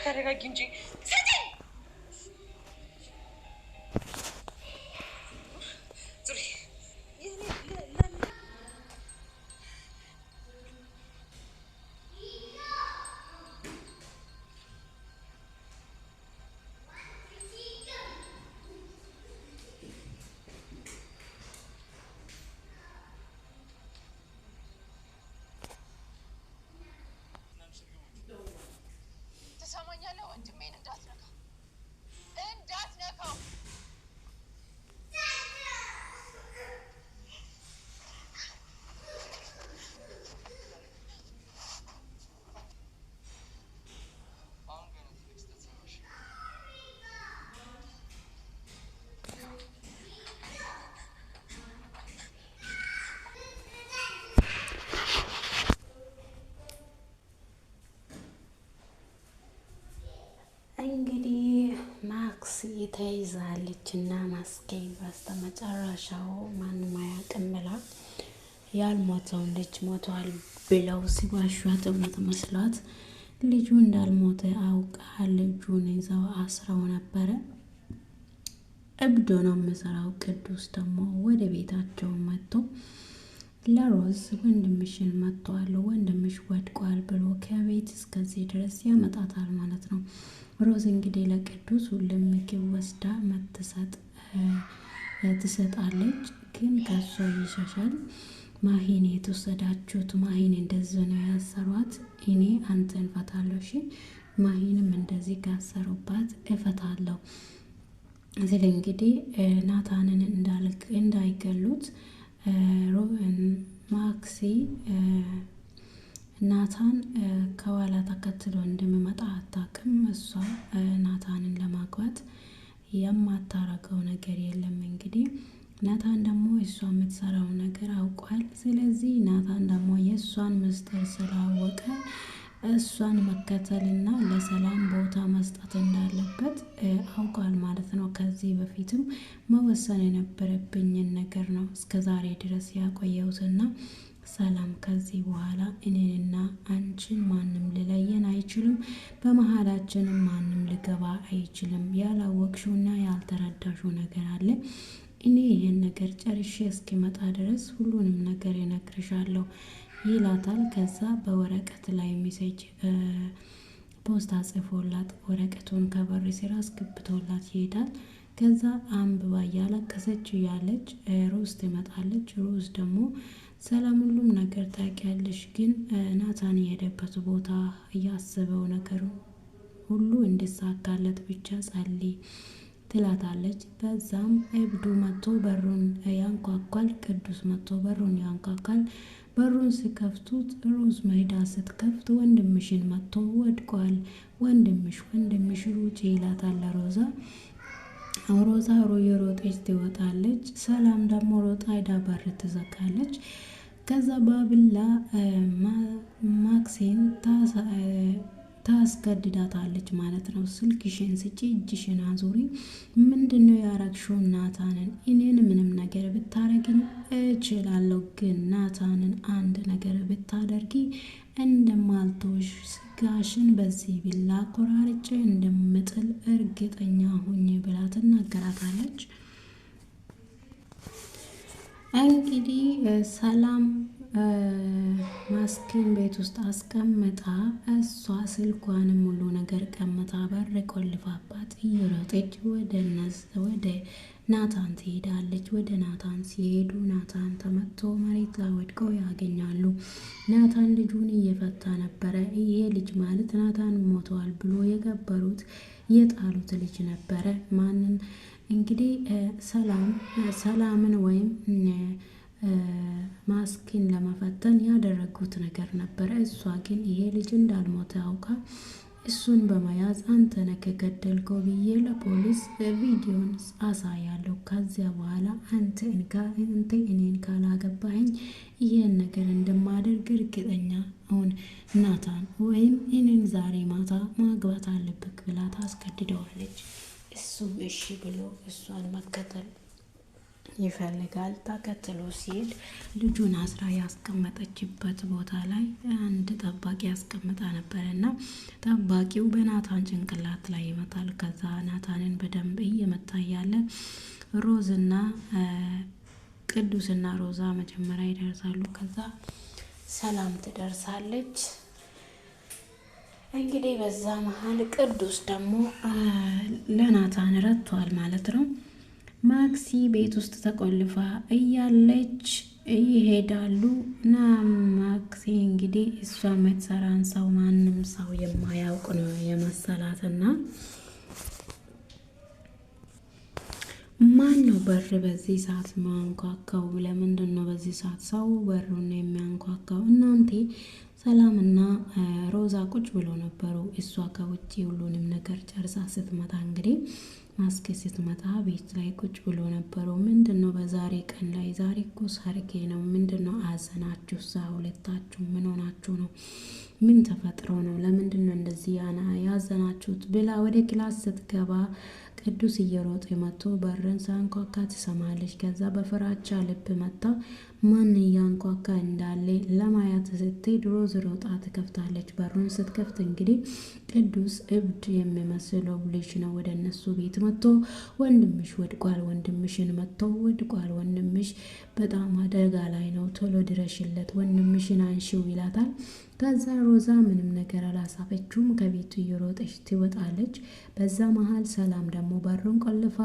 ተረጋጊ እንጂ ትሰማኛለህ? ወንድሜን እንዳትነካው እንግዲህ ማክሲ ተይዛለች እና ማስኬን በስተመጨረሻው ማንም አያውቅም ብላ ያልሞተውን ልጅ ሞቷል ብለው ሲዋሿት እውነት መስሏት ልጁ እንዳልሞተ አውቃ ልጁን ይዘው አስረው ነበረ። እብዶ ነው የምሰራው። ቅዱስ ደግሞ ወደ ቤታቸው መጥቶ ለሮዝ ወንድምሽን መጥቷል፣ ወንድምሽ ወድቋል ብሎ ከቤት እስከዚህ ድረስ ያመጣታል ማለት ነው። ሮዝ እንግዲህ ለቅዱስ ሁሉም ምግብ ወስዳ ትሰጣለች፣ ግን ከሷ ይሸሻል። ማሂን የተወሰዳችሁት ማሂን እንደዚህ ነው ያሰሯት፣ እኔ አንተን እፈታለሁ፣ እሺ ማሂንም እንደዚህ ካሰሩባት እፈታለሁ። ስለ እንግዲህ ናታንን እንዳይገሉት ማክሲ ናታን ከኋላ ተከትሎ እንደሚመጣ አታውቅም። እሷ ናታንን ለማግባት የማታረገው ነገር የለም። እንግዲህ ናታን ደግሞ እሷ የምትሰራው ነገር አውቋል። ስለዚህ ናታን ደግሞ የእሷን ምስጢር ስላወቀ እሷን መከተልና ለሰላም ቦታ መስጠት እንዳለበት አውቋል ማለት ነው። ከዚህ በፊትም መወሰን የነበረብኝን ነገር ነው እስከዛሬ ድረስ ያቆየሁትና ሰላም ከዚህ በኋላ እኔንና አንቺን ማንም ሊለየን አይችልም፣ በመሀላችንም ማንም ሊገባ አይችልም። ያላወቅሽውና ያልተረዳሽው ነገር አለ። እኔ ይህን ነገር ጨርሼ እስኪመጣ ድረስ ሁሉንም ነገር ይነግርሻለሁ ይላታል። ከዛ በወረቀት ላይ ሜሴጅ ፖስታ ጽፎላት ወረቀቱን ከበር ስራ አስገብቶላት ይሄዳል። ከዛ አንብባ እያለቀሰች እያለች ሮዝ ትመጣለች። ሮዝ ደግሞ ሰላም ሁሉም ነገር ታውቂያለሽ፣ ግን ናታን የሄደበት ቦታ እያሰበው ነገር ሁሉ እንዲሳካለት ብቻ ጸልይ ትላታለች። በዛም እብዱ መጥቶ በሩን ያንኳኳል። ቅዱስ መጥቶ በሩን ያንኳኳል። በሩን ሲከፍቱት ሮዝ መሄዳ ስትከፍት ወንድምሽን መጥቶ ወድቋል፣ ወንድምሽ ሩጪ ይላታል ሮዛ። የሮጠች ትወጣለች። ሰላም ደግሞ ሮጣ ሄዳ በር ትዘጋለች። ከዛ ባብላ ማክሲን ታስገድዳታለች ማለት ነው። ስልክሽን ስጪ፣ እጅሽን አዙሪ፣ ምንድነው ያረግሽው ናታንን? እኔን ምንም ነገር ብታረግኝ እችላለሁ፣ ግን ናታንን አንድ ነገር ብታደርጊ እንደማልተውሽ ስጋሽን በዚህ ቢላ ቆራርጬ እንደምጥል እርግጠኛ ሁኝ ብላ ትናገራታለች። እንግዲህ ሰላም ማስኪን ቤት ውስጥ አስቀምጣ እሷ ስልኳንም ሁሉ ነገር ቀምታ በር ቆልፋባት እየሮጠች ወደ ናታን ትሄዳለች። ወደ ናታን ሲሄዱ ናታን ተመቶ መሬት ላይ ወድቀው ያገኛሉ። ናታን ልጁን እየፈታ ነበረ። ይሄ ልጅ ማለት ናታን ሞተዋል ብሎ የገበሩት የጣሉት ልጅ ነበረ። ማንን እንግዲህ ሰላምን ወይም ማስኪን ለመፈተን ያደረጉት ነገር ነበረ። እሷ ግን ይሄ ልጅ እንዳልሞተ አውቃ እሱን በመያዝ አንተ ነህ ከገደልከው ብዬ ለፖሊስ ቪዲዮን አሳያለሁ። ከዚያ በኋላ አንተ እኔን ካላገባኸኝ ይሄን ነገር እንደማደርግ እርግጠኛ አሁን ናታን ወይም እኔን ዛሬ ማታ ማግባት አለብክ ብላ ታስገድደዋለች። እሱም እሺ ብሎ እሷን መከተል ይፈልጋል። ተከትሎ ሲሄድ ልጁን አስራ ያስቀመጠችበት ቦታ ላይ አንድ ጠባቂ ያስቀምጣ ነበረ እና ጠባቂው በናታን ጭንቅላት ላይ ይመታል። ከዛ ናታንን በደንብ እየመታ እያለ ሮዝና ቅዱስና ሮዛ መጀመሪያ ይደርሳሉ። ከዛ ሰላም ትደርሳለች። እንግዲህ በዛ መሀል ቅዱስ ደግሞ ለናታን ረቷል ማለት ነው። ማክሲ ቤት ውስጥ ተቆልፋ እያለች ይሄዳሉ እና ማክሲ እንግዲህ እሷ የምትሰራን ሰው ማንም ሰው የማያውቅ ነው የመሰላትና ማን ነው በር በዚህ ሰዓት ማንኳካው? ለምንድን ነው በዚህ ሰዓት ሰው በሩን የሚያንኳካው? እናንተ ሰላምና ሮዛ ቁጭ ብሎ ነበሩ። እሷ ከውጭ ሁሉንም ነገር ጨርሳ ስትመጣ እንግዲህ ማስክ ስትመጣ ቤት ላይ ቁጭ ብሎ ነበሩ። ምንድን ነው በዛሬ ቀን ላይ? ዛሬ እኮ ሰርጌ ነው። ምንድን ነው አዘናችሁ? ሁለታችሁ ምን ሆናችሁ ነው? ምን ተፈጥሮ ነው? ለምንድን ነው እንደዚህ ያዘናችሁት? ብላ ወደ ክላስ ስትገባ ቅዱስ እየሮጠ መጥቶ በርን ሳንኳካ ትሰማለች። ከዛ በፍራቻ ልብ መታ ማን እያንኳካ እንዳለ ለማየት ስትሄድ ሮዝ ሮጣ ትከፍታለች። በሩን ስትከፍት እንግዲህ ቅዱስ እብድ የሚመስለው ልጅ ነው ወደ እነሱ ቤት መጥቶ ወንድምሽ ወድቋል፣ ወንድምሽን መጥቶ ወድቋል፣ ወንድምሽ በጣም አደጋ ላይ ነው፣ ቶሎ ድረሽለት፣ ወንድምሽን አንሺው ይላታል። ከዛ ሮዛ ምንም ነገር አላሳፈችውም፣ ከቤቱ እየሮጠች ትወጣለች። በዛ መሀል ሰላም ደግሞ በሩን ቆልፋ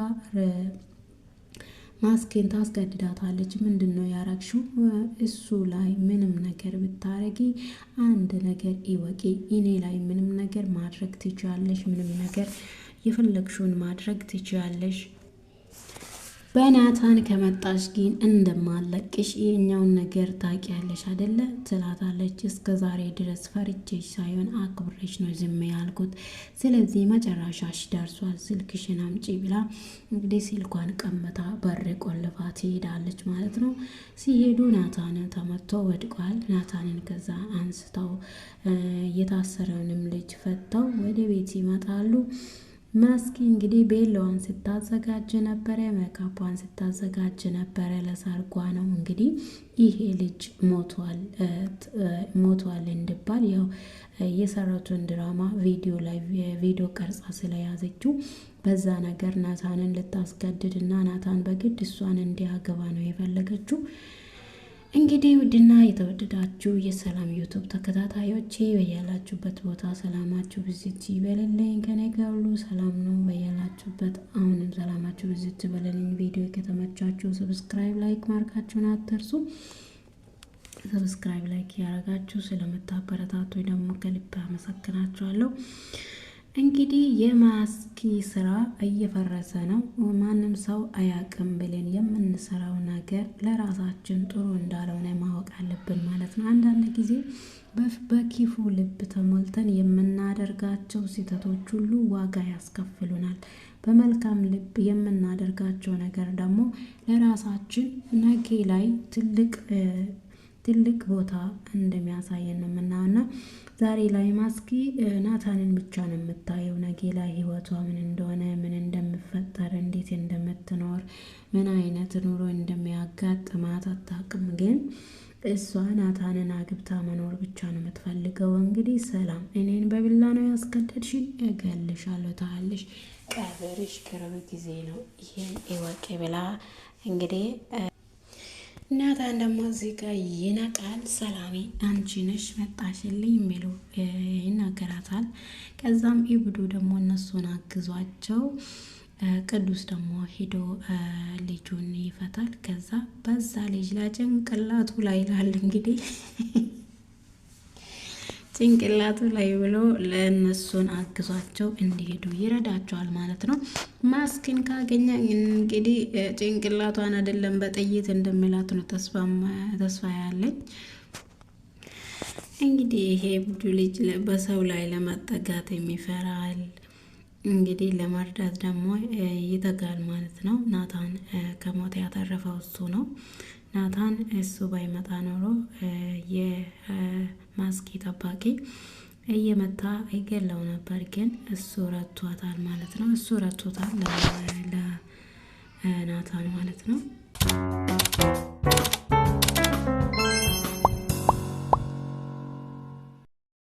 ማስኬን ታስገድዳታለች። ምንድን ነው ያረግሽው? እሱ ላይ ምንም ነገር ብታረጊ አንድ ነገር ይወቂ፣ እኔ ላይ ምንም ነገር ማድረግ ትችያለሽ፣ ምንም ነገር የፈለግሽውን ማድረግ ትችያለሽ። በናታን ከመጣሽ ግን እንደማለቅሽ የኛውን ነገር ታውቂያለሽ አይደለ? ትላታለች። እስከ ዛሬ ድረስ ፈርቼሽ ሳይሆን አክብሬሽ ነው ዝም ያልኩት። ስለዚህ መጨረሻሽ ደርሷል፣ ስልክሽን አምጪ ብላ እንግዲህ ስልኳን ቀምታ በር ቆልፋ ትሄዳለች ማለት ነው። ሲሄዱ ናታን ተመቶ ወድቋል። ናታንን ከዛ አንስተው የታሰረውንም ልጅ ፈተው ወደ ቤት ይመጣሉ። ማስኪ እንግዲህ ቤሎዋን ስታዘጋጅ ነበረ፣ ሜካፓን ስታዘጋጅ ነበረ። ለሰርጓ ነው እንግዲህ ይሄ ልጅ ሞቷል እንድባል ያው የሰራቱን ድራማ ቪዲዮ ቀርጻ ስለያዘችው በዛ ነገር ናታንን ልታስገድድ እና ናታን በግድ እሷን እንዲያገባ ነው የፈለገችው። እንግዲህ ውድና የተወደዳችሁ የሰላም ዩቱብ ተከታታዮቼ በያላችሁበት ቦታ ሰላማችሁ ብዝት ይበልልኝ። ከኔ ጋር ሁሉ ሰላም ነው። በያላችሁበት አሁንም ሰላማችሁ ብዝት ይበልልኝ። ቪዲዮ ከተመቻችሁ ሰብስክራይብ፣ ላይክ ማድረጋችሁን አትርሱ። ሰብስክራይብ፣ ላይክ ያደረጋችሁ ስለምታበረታቱ ደግሞ ከልብ አመሰግናችኋለሁ። እንግዲህ የማስኪ ስራ እየፈረሰ ነው። ማንም ሰው አያውቅም ብለን የምንሰራው ነገር ለራሳችን ጥሩ እንዳልሆነ ማወቅ አለብን ማለት ነው። አንዳንድ ጊዜ በክፉ ልብ ተሞልተን የምናደርጋቸው ስህተቶች ሁሉ ዋጋ ያስከፍሉናል። በመልካም ልብ የምናደርጋቸው ነገር ደግሞ ለራሳችን ነገ ላይ ትልቅ ቦታ እንደሚያሳየን ነው የምናውና ዛሬ ላይ ማስኪ ናታንን ብቻ ነው የምታየው። ነገ ላይ ህይወቷ ምን እንደሆነ፣ ምን እንደምፈጠር፣ እንዴት እንደምትኖር፣ ምን አይነት ኑሮ እንደሚያጋጥማት አታውቅም። ግን እሷ ናታንን አግብታ መኖር ብቻ ነው የምትፈልገው። እንግዲህ ሰላም እኔን በቢላ ነው ያስገደድሽኝ፣ እገልሻለሁ ታያለሽ፣ ቀብርሽ ቅርብ ጊዜ ነው፣ ይሄን እወቂ ብላ እንግዲህ ናታን ደግሞ እዚህ ጋር ይነቃል። ሰላሜ አንቺ ነሽ መጣሽልኝ የሚሉ ይናገራታል። ከዛም ኢብዱ ደግሞ እነሱን አግዟቸው ቅዱስ ደግሞ ሄዶ ልጁን ይፈታል። ከዛ በዛ ልጅ ላይ ጭንቅላቱ ላይ ይላል እንግዲህ ጭንቅላቱ ላይ ብሎ ለእነሱን አግዟቸው እንዲሄዱ ይረዳቸዋል ማለት ነው። ማስክን ካገኘ እንግዲህ ጭንቅላቷን አይደለም በጥይት እንደሚላት ነው ተስፋ ያለኝ። እንግዲህ ይሄ ብዙ ልጅ በሰው ላይ ለመጠጋት የሚፈራል፣ እንግዲህ ለመርዳት ደግሞ ይተጋል ማለት ነው። ናታን ከሞት ያተረፈው እሱ ነው። ናታን እሱ ባይመጣ ኖሮ የማስኪ ጠባቂ እየመታ ይገለው ነበር። ግን እሱ ረቷታል ማለት ነው። እሱ ረቶታል ለናታን ማለት ነው።